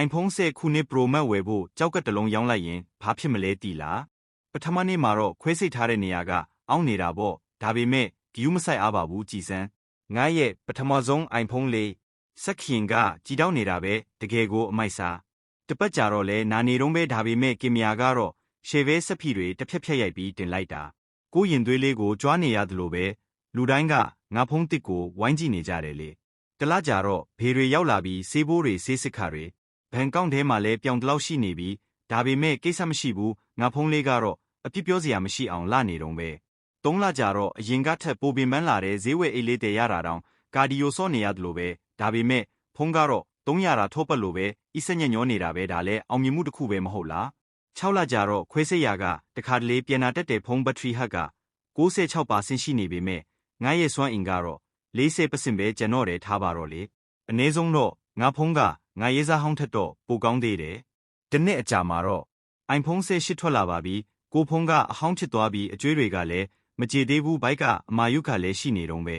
iPhone 10 ခုနှစ် Pro Max ဝယ်ဖို့ကြောက်ကတလုံးရောင်းလိုက်ရင်ဘာဖြစ်မလဲသိလားပထမနေ့မှာတော့ခွဲစိတ်ထားတဲ့နေရာကအောင်းနေတာပေါ့ဒါပေမဲ့ဂယူးမဆိုင်အားပါဘူးကြည်စမ်းငါရဲ့ပထမဆုံး iPhone 4စက်ခင်ကကြည်တောက်နေတာပဲတကယ်ကိုအမိုက်စားတပတ်ကြာတော့လဲနာနေတော့ပဲဒါပေမဲ့ကင်မရာကတော့ရှယ်ဘဲစက်ဖီတွေတစ်ဖြက်ဖြက်ရိုက်ပြီးတင်လိုက်တာကိုရင်သွေးလေးကိုကြွားနေရတယ်လို့ပဲလူတိုင်းကငါဖုံးတစ်ကိုဝိုင်းကြည့်နေကြတယ်လေတလားကြတော့ဘေတွေရောက်လာပြီးဆေးဘိုးတွေဆေးစစ်ခါတွေဘန်ကောက်ထဲမှာလဲပြောင်တလောက်ရှိနေပြီးဒါပေမဲ့ကိစ္စမရှိဘူးငါဖုံးလေးကတော့အပြစ်ပြောစရာမရှိအောင်လှနေတော့ပဲ3 လကြာတော့အရင်ကထက်ပိုပင်ပန်းလာတဲ့ဈေးဝယ်အိတ်လေးတည်ရတာတောင်ကာဒီယိုဆော့နေရတယ်လို့ပဲဒါပေမဲ့ဖုံးကတော့300တာထောပတ်လို့ပဲဤစက်ညက်ညောနေတာပဲဒါလဲအောင်မြင်မှုတစ်ခုပဲမဟုတ်လား6 လကြာတော့ခွဲစိတ်ရာကတခါတလေပြန်လာတက်တဲ့ဖုံးဘက်ထရီဟက်က96%ရှိနေပေမဲ့ငါရဲ့စွမ်းအင်ကတော့40%ပဲကျန်တော့တယ်ထားပါတော့လေအနည်းဆုံးတော့ငါဖုံးကငါရေးစားဟောင်းထက်တော့ပိုကောင်းသေးတယ်ဒီနှစ်အကြာမှာတော့ iPhone 18ထွက်လာပါပြီကိုဖုံးကအဟောင်းဖြစ်သွားပြီးအကျွေးတွေကလည်းမကြေသေးဘူးဘိုက်ကအမာယုကလည်းရှိနေတော့ပဲ